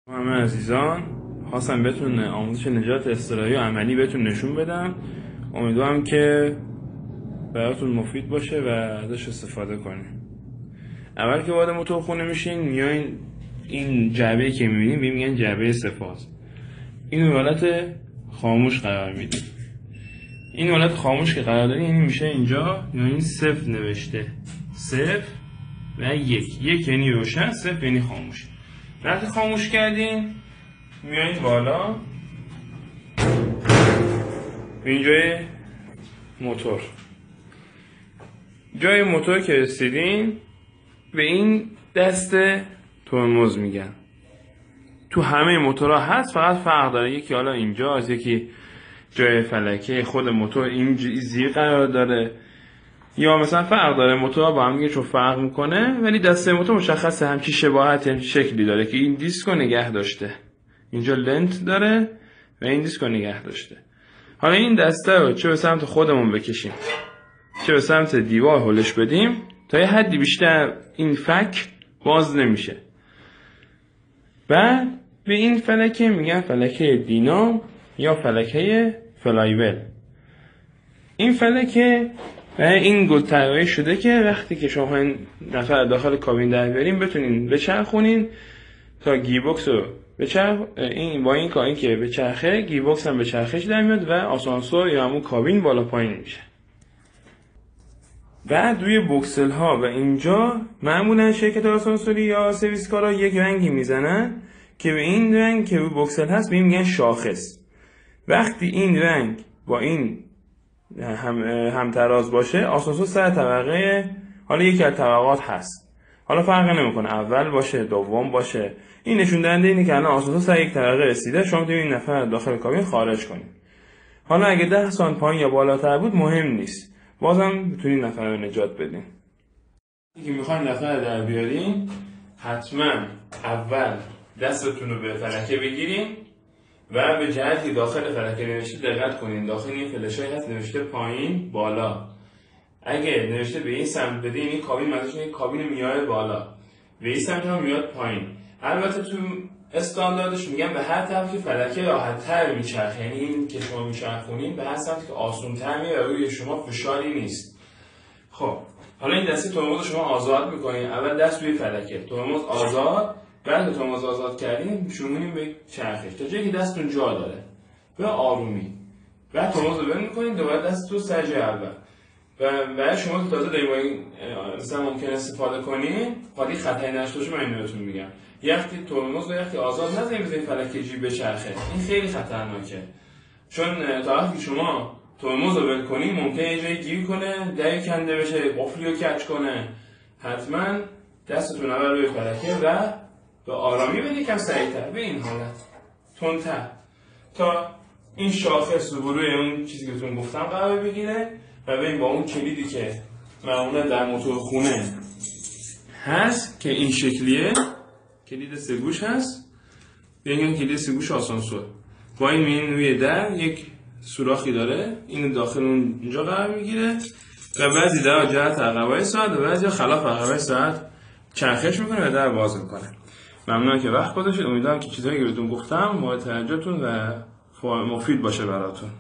همه عزیزان، خواستم بهتون آموزش نجات اضطراری و عملی بهتون نشون بدم. امیدوارم که براتون مفید باشه و ازش استفاده کنین. اول که وارد موتور خونه میشین، میاین این جعبه‌ای که میبینین میگن جعبه سه‌فاز. اینو حالت خاموش قرار میدین. این حالت خاموش که قرار دادین یعنی میشه اینجا یعنی صفر نوشته، صفر و یک یعنی روشن، صفر یعنی خاموش. وقتی خاموش کردین میایین بالا به این جای موتور که رسیدین به این دست ترمز میگن. تو همه موتورها هست، فقط فرق داره، یکی حالا اینجاست، یکی جای فلکه خود موتور این زیر قرار داره، یا مثلا فرق داره موتورها با هم دیگه چون فرق میکنه، ولی دسته موتور مشخصه همچی شباهت همچی شکلی داره که این دیسکو نگه داشته، اینجا لنت داره و این دیسکو نگه داشته. حالا این دسته رو چه به سمت خودمون بکشیم چه به سمت دیوار هلش بدیم تا یه حدی بیشتر این فک باز نمیشه. بعد به این فلکه میگن فلکه دینام یا فلکه فلایول. این فلکه و این گل طراحی شده که وقتی که شما این نفر داخل کابین در بیارین بتونین بچرخونین تا گیربکس رو این با این کاری که بچرخه گیربکس هم به چرخش در میاد و آسانسور یا همون کابین بالا پایین میشه. بعد روی بوکسل ها و اینجا معمولا شرکت آسانسوری یا سرویس کارا یک رنگی میزنن که به این رنگ که روی بوکسل هست به این میگن شاخص. وقتی این رنگ با این همتراز باشه آسانسور سر طبقه، حالا یکی از طبقات هست، حالا فرق نمیکنه اول باشه دوم باشه، این نشون دهنده اینه که الان آسانسور سر یک طبقه رسیده، شما میتونید این نفر داخل کابین خارج کنید. حالا اگه 10 سانت پایین یا بالاتر بود مهم نیست، بازم میتونید نفر رو نجات بدین. اگه میخواین نفر در بیارین حتما اول دستتون رو به فلکه بگیرین و به جهتی داخل فلکه نوشته دقت کنین. داخل این فلشای هست نوشته پایین بالا، اگه نوشته به این سمت بدین این کابین مثلا این کابین میاد بالا، به این سمت هم میاد پایین. البته تو استانداردش میگن به هر طرف که فلکه راحت‌تر میچرخه، یعنی این که شما میچرخونین به هر سمتی که آسان‌تر میره و روی شما فشاری نیست. خب حالا این دسته ترمز شما آزاد میکنین، اول دست روی فلکه ترمز آزاد، بعد ترمز آزاد کردین شروع می‌کنین به چرخش تا جایی که دستتون جا داره به آرومی. بعد ترمز رو بند می‌کنین دوباره دست تو سر جای اول و بعد شما که تازه دارین با این مثلا ممکن استفاده کنین خاطی خطری نشه باشه. من اینو بهتون میگم یختی ترمز و یختی آزاد نذارین بزنین فلکه جی بچرخه، این خیلی خطرناکه، چون تا وقتی شما ترمز رو ول کنین ممکنه یه جایی گیر کنه، دری کنده بشه، قفلی رو کج کنه. حتما دستتون اول روی فلکه و به آرامی بدین، یکم سریعتر به این حالت تندتر تا این شاخص روبروی اون چیزی که بهتون گفتم قرار بگیره و ببین با اون کلیدی که معمولا در موتور خونه هست که این شکلیه، کلید سه‌گوش هست، ببین کلید سه‌گوش آسانسور با این روی در یک سوراخی داره، این داخل اونجا قرار میگیره و بعضی در جهت عقبای ساعت و بعضی خلاف عقبای ساعت چرخش میکنه و در باز میکنه. ممنونم که وقت گذاشتید. امیدوارم که چیزایی که بهتون گفتم مورد توجهتون و مفید باشه براتون.